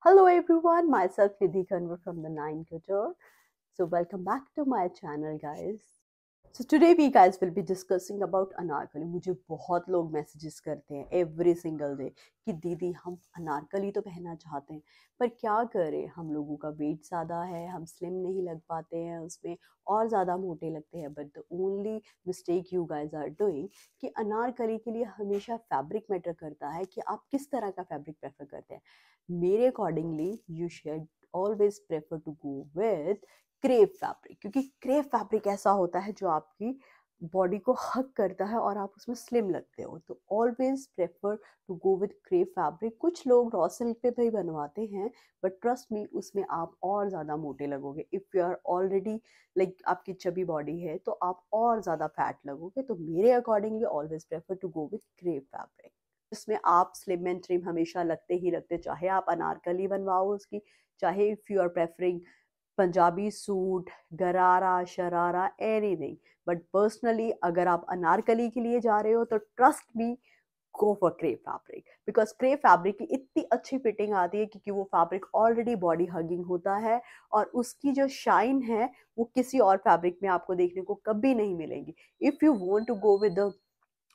Hello everyone, myself Nidhi Kanwar from the Nine Couture. So welcome back to my channel guys. So today we guys will be discussing about Anarkali. मुझे बहुत लोग messages करते हैं every single day कि दीदी हम अनारकली तो पहनना चाहते हैं पर क्या करें, हम लोगों का वेट ज़्यादा है, हम स्लिम नहीं लग पाते हैं उसमें और ज़्यादा मोटे लगते हैं. But the only mistake you guys are doing कि अनारकली के लिए हमेशा फैब्रिक मैटर करता है कि आप किस तरह का फैब्रिक प्रेफर करते हैं. मेरे accordingly you should always prefer to go with crepe fabric, क्योंकि क्रेप फैब्रिक ऐसा होता है जो आपकी बॉडी को हग करता है और आप उसमें स्लिम लगते हो. तो always prefer to go with crepe fabric. कुछ लोग रॉ सिल्क पे भी बनवाते हैं बट ट्रस्ट मी उसमें आप और ज़्यादा मोटे लगोगे. If you are already like आपकी चबी बॉडी है तो आप और ज़्यादा फैट लगोगे. तो मेरे accordingly always prefer to go with crepe fabric जिसमें आप स्लिम एंड ट्रिम हमेशा लगते ही लगते, चाहे आप अनारकली बनवाओ उसकी, चाहे if you are preferring Punjabi suit, gharara, sharara, anything. But personally अगर आप अनारकली के लिए जा रहे हो तो trust me, go for crepe fabric. Because crepe fabric की इतनी अच्छी फिटिंग आती है क्योंकि वो फैब्रिक ऑलरेडी बॉडी हगिंग होता है और उसकी जो शाइन है वो किसी और फैब्रिक में आपको देखने को कभी नहीं मिलेगी. If you want to go with the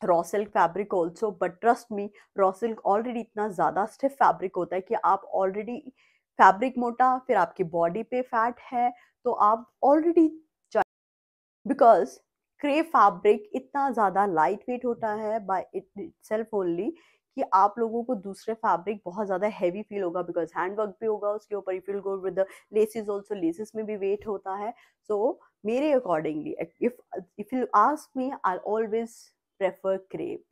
raw silk fabric also, but trust me raw silk already इतना ज़्यादा स्टिफ फैब्रिक होता है कि आप ऑलरेडी फैब्रिक मोटा, फिर आपकी बॉडी पे फैट है तो आप ऑलरेडी, बिकॉज क्रेप फैब्रिक इतना ज़्यादा लाइट वेट होता है बाय इटसेल्फ ओनली कि आप लोगों को दूसरे फैब्रिक बहुत ज़्यादा हैवी फील होगा बिकॉज हैंड वर्क भी होगा उसके ऊपर. If you go with the laces also, laces में भी वेट होता है. सो मेरे accordingly if you ask me I always prefer crepe.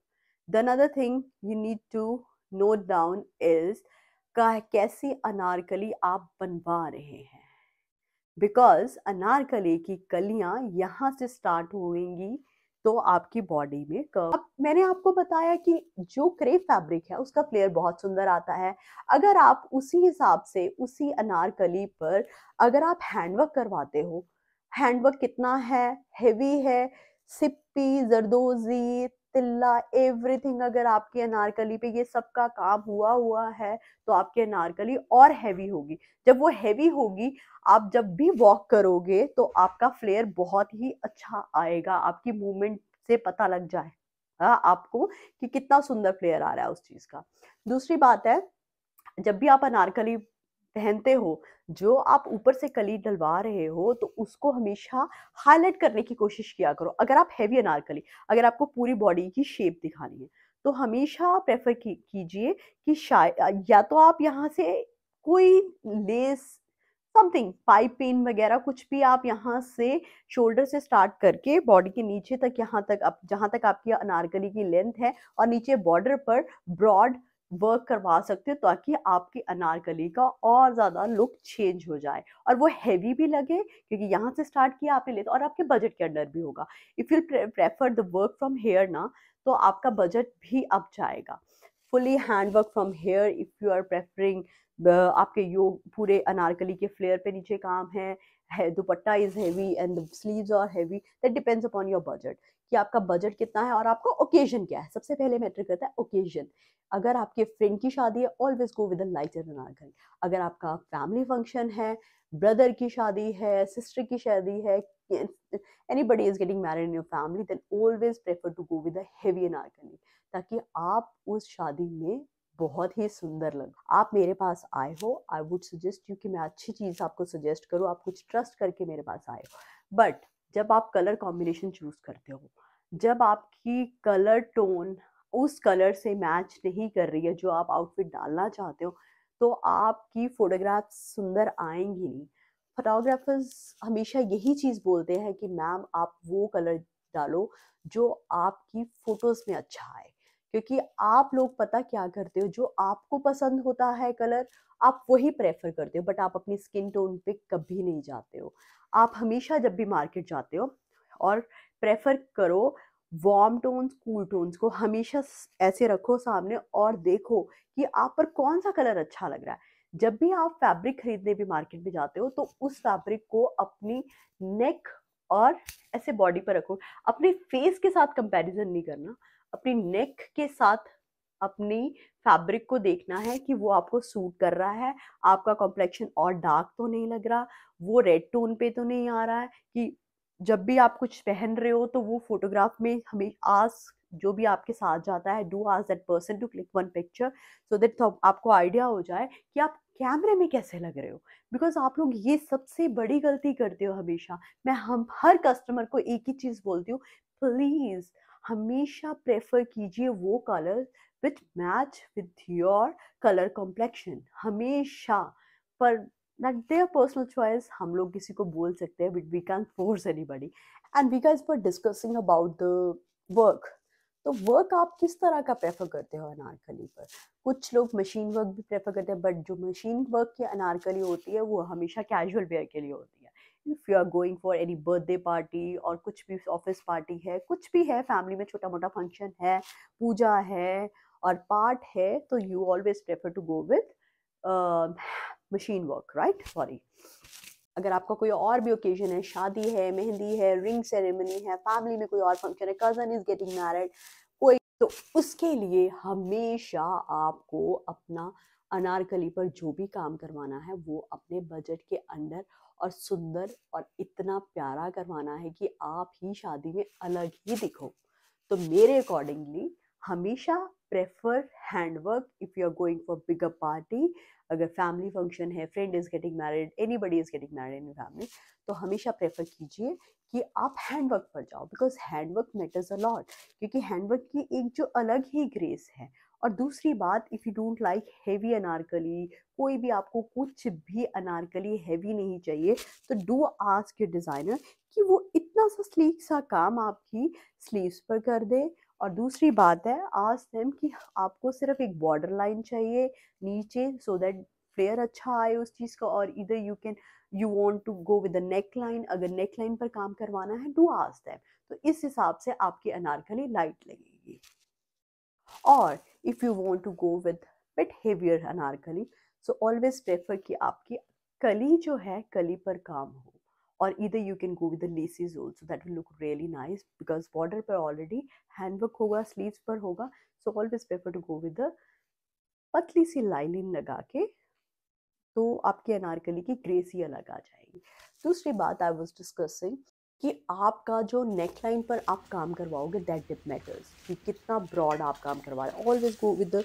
The another thing you need to note down is कैसी अनारकली आप बनवा रहे हैं. बिकॉज अनारकली की कलियां यहाँ से स्टार्ट होंगी तो आपकी बॉडी में कर्व. अब मैंने आपको बताया कि जो क्रेप फैब्रिक है उसका फ्लेयर बहुत सुंदर आता है. अगर आप उसी हिसाब से उसी अनारकली पर अगर आप हैंडवर्क करवाते हो, हैंडवर्क कितना है, हेवी है, सिप्पी, जरदोजी, तिल्ला, एवरीथिंग अगर आपकी अनारकली पे ये सब का काम हुआ हुआ है तो आपकी अनारकली और हैवी होगी. जब वो हैवी होगी, आप जब भी वॉक करोगे तो आपका फ्लेयर बहुत ही अच्छा आएगा. आपकी मूवमेंट से पता लग जाएगा आपको कि कितना सुंदर फ्लेयर आ रहा है उस चीज का. दूसरी बात है, जब भी आप अनारकली पहनते हो, जो आप ऊपर से कली डलवा रहे हो तो उसको हमेशा हाईलाइट करने की कोशिश किया करो. अगर आप हैवी अनारकली, अगर आपको पूरी बॉडी की शेप दिखानी है तो हमेशा प्रेफर कीजिए कि शायद या तो आप यहाँ से कोई लेस, समथिंग पाइपिंग वगैरह कुछ भी आप यहाँ से शोल्डर से स्टार्ट करके बॉडी के नीचे तक, यहाँ तक आप जहाँ तक आपकी अनारकली की लेंथ है और नीचे बॉर्डर पर ब्रॉड वर्क करवा सकते हो ताकि आपकी अनारकली का और ज़्यादा लुक चेंज हो जाए और वो हैवी भी लगे क्योंकि यहाँ से स्टार्ट किया आपने ले और आपके बजट के अंडर भी होगा. If you prefer the work from here ना तो आपका बजट भी अप जाएगा. Fully hand work from here, if you are preferring आपके योग पूरे अनारकली के फ्लेयर पे नीचे काम है, dupatta is heavy and the sleeves are heavy, that depends upon your budget कि आपका बजट कितना है और आपका ओकेजन क्या है. सबसे पहले मैटर करता है ओकेजन. अगर आपके फ्रेंड की शादी है, always go with a lighter Anarkali. अगर आपका फैमिली फंक्शन है, ब्रदर की शादी है, सिस्टर की शादी है, anybody is getting married in your family, then always prefer to go with a heavy Anarkali ताकि आप उस शादी में बहुत ही सुंदर लग. आप मेरे पास आए हो, आई वुड सजेस्ट यू कि मैं अच्छी चीज़ आपको सजेस्ट करूँ, आप कुछ ट्रस्ट करके मेरे पास आए हो. बट जब आप कलर कॉम्बिनेशन चूज करते हो, जब आपकी कलर टोन उस कलर से मैच नहीं कर रही है जो आप आउटफिट डालना चाहते हो तो आपकी फोटोग्राफ्स सुंदर आएंगी नहीं. फोटोग्राफर्स हमेशा यही चीज़ बोलते हैं कि मैम आप वो कलर डालो जो आपकी फोटोज़ में अच्छा आए, क्योंकि आप लोग पता क्या करते हो, जो आपको पसंद होता है कलर आप वही प्रेफर करते हो बट आप अपनी स्किन टोन पे कभी नहीं जाते हो. आप हमेशा जब भी मार्केट जाते हो और प्रेफर करो वार्म टोन्स, कूल टोन्स को हमेशा ऐसे रखो सामने और देखो कि आप पर कौन सा कलर अच्छा लग रहा है. जब भी आप फैब्रिक खरीदने भी मार्केट में जाते हो तो उस फैब्रिक को अपनी नेक और ऐसे बॉडी पर रखो. अपने फेस के साथ कंपैरिजन नहीं करना, अपनी नेक के साथ अपनी फैब्रिक को देखना है कि वो आपको सूट कर रहा है, आपका कॉम्प्लेक्शन और डार्क तो नहीं लग रहा, वो रेड टोन पे तो नहीं आ रहा है, कि जब भी आप कुछ पहन रहे हो तो वो फोटोग्राफ में हमें आस्क, जो भी आपके साथ जाता है, do ask that person to click one picture so that आपको आइडिया हो जाए कि आप कैमरे में कैसे लग रहे हो। बिकॉज आप लोग ये सबसे बड़ी गलती करते हो हमेशा। मैं हम हर कस्टमर को एक ही चीज़ बोलती हूँ, प्लीज़ हमेशा प्रेफर कीजिए वो colour which match with your colour complexion, हमेशा। पर दैट देयर पर्सनल चॉइस, हम लोग किसी को बोल सकते हैं but we can force anybody. And we guys were discussing about the work. तो वर्क आप किस तरह का प्रेफर करते हो अनारकली पर? कुछ लोग मशीन वर्क भी प्रेफर करते हैं, बट जो मशीन वर्क की अनारकली होती है वो हमेशा कैजुअल वेयर के लिए होती है। If you are going for any birthday party और कुछ भी ऑफिस पार्टी है, कुछ भी है, फैमिली में छोटा मोटा फंक्शन है, पूजा है और पार्ट है, तो you always prefer to go with machine work, right? Sorry. अगर आपका कोई और भी ओकेजन है, शादी है, मेहंदी है, रिंग सेरेमनी है, फैमिली में कोई और फंक्शन है, कजन इज गेटिंग मैरिड, कोई, तो उसके लिए हमेशा आपको अपना अनारकली पर जो भी काम करवाना है वो अपने बजट के अंदर और सुंदर और इतना प्यारा करवाना है कि आप ही शादी में अलग ही दिखो। तो मेरे अकॉर्डिंगली हमेशा prefer handwork if you are going for bigger party. अगर फैमिली फंक्शन है, friend is getting married, anybody is getting married in family, तो हमेशा प्रेफर कीजिए कि आप हैंडवर्क पर जाओ, because handwork matters a lot. क्योंकि हैंडवर्क की एक जो अलग ही ग्रेस है। और दूसरी बात, if you don't like heavy Anarkali, कोई भी आपको कुछ भी अनारकली हैवी नहीं चाहिए, तो डू आस्क योर डिज़ाइनर कि वो इतना सा स्लीक सा काम आपकी स्लीव्स पर कर दे। और दूसरी बात है, आस्क देम कि आपको सिर्फ एक बॉर्डर लाइन चाहिए नीचे, सो दैट फ्लेयर अच्छा आए उस चीज़ का। और इधर you want to go with the neck line, अगर नेक लाइन पर काम करवाना है, डू आस्क देम। तो इस हिसाब से आपकी अनारकली लाइट लगेगी। और if you want to go with bit heavier anarkali, so always prefer कि आपकी कली जो है, कली पर काम हो। और either you can go with the laces also, that will look really nice because border पर already handwork होगा, sleeves पर होगा, so always prefer to go with the पतली सी लाइनिंग लगा के, तो आपकी अनारकली की ग्रेस ही अलग आ जाएगी। दूसरी बात आई वाज डिस्कसिंग कि आपका जो नेक लाइन पर आप काम करवाओगे, दैट डिप मैटर्स कि कितना ब्रॉड आप काम करवा रहे हो। Always go with the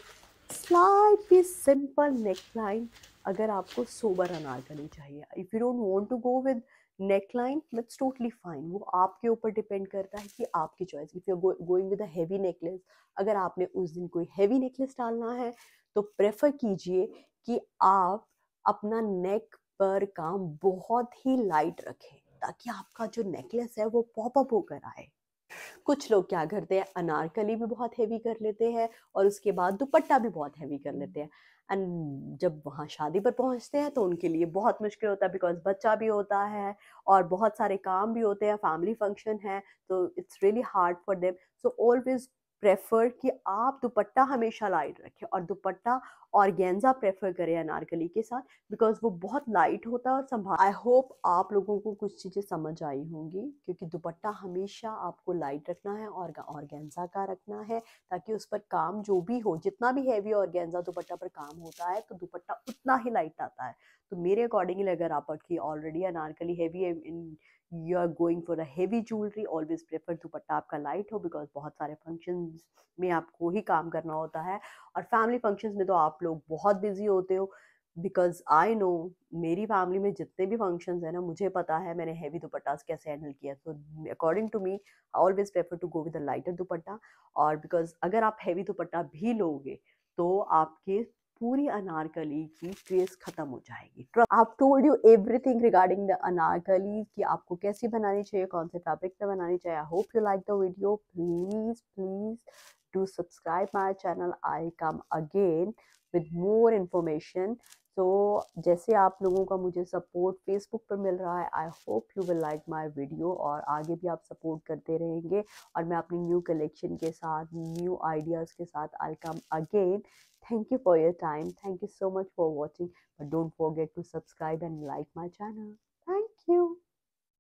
slightly simple neck line अगर आपको सोबर अनारकली चाहिए। If you don't want to go with neck line, that's totally fine, वो आपके ऊपर डिपेंड करता है कि आपकी चॉइस। If you are going with a heavy necklace, अगर आपने उस दिन कोई हैवी नेकलेस डालना है, तो प्रेफर कीजिए कि आप अपना नेक पर काम बहुत ही लाइट रखें, ताकि आपका जो नेकलेस है वो पॉप अप होकर आए। कुछ लोग क्या करते हैं, अनारकली भी बहुत हैवी कर लेते हैं और उसके बाद दुपट्टा भी बहुत हैवी कर लेते हैं। एंड जब वहाँ शादी पर पहुँचते हैं तो उनके लिए बहुत मुश्किल होता है, बिकॉज बच्चा भी होता है और बहुत सारे काम भी होते हैं, फैमिली फंक्शन है, तो it's really hard for them. So always prefer कि आप दुपट्टा हमेशा लाइट रखें, और दुपट्टा ऑर्गेन्जा प्रेफर करें अनारकली के साथ, बिकॉज वो बहुत लाइट होता है और संभाल। आई होप आप लोगों को कुछ चीज़ें समझ आई होंगी, क्योंकि दुपट्टा हमेशा आपको लाइट रखना है और ऑर्गेन्जा का रखना है, ताकि उस पर काम जो भी हो, जितना भी हैवी ऑर्गेन्जा दुपट्टा पर काम होता है, तो दुपट्टा उतना ही लाइट आता है। तो मेरे अकॉर्डिंगली अगर आपकी ऑलरेडी अनारकली हैवी है, in you are going for a heavy jewellery, always prefer dupatta आपका लाइट हो, बिकॉज बहुत सारे फंक्शंस में आपको ही काम करना होता है। और फैमिली फंक्शंस में तो आप लोग बहुत बिजी होते हो, बिकॉज आई नो, मेरी फैमिली में जितने भी फंक्शंस हैं ना, मुझे पता है मैंने हैवी दुपट्टास कैसे हैंडल किया। तो according to me, always prefer to go with a lighter dupatta. और बिकॉज अगर आप हैवी दुपट्टा भी लोगे तो आपके पूरी अनारकली की ग्रेस खत्म हो जाएगी। आप told you everything regarding the Anarkali, कि आपको कैसी बनानी चाहिए, कौन से फैब्रिक पे बनानी चाहिए। I hope you like the video. Please please do subscribe my channel. I come again with more information. So जैसे आप लोगों का मुझे सपोर्ट फेसबुक पर मिल रहा है, I hope you will like my video, और आगे भी आप सपोर्ट करते रहेंगे। और मैं अपनी न्यू कलेक्शन के साथ, न्यू आइडियाज़ के साथ I come again. Thank you for your time, thank you so much for watching, but don't forget to subscribe and like my channel. Thank you.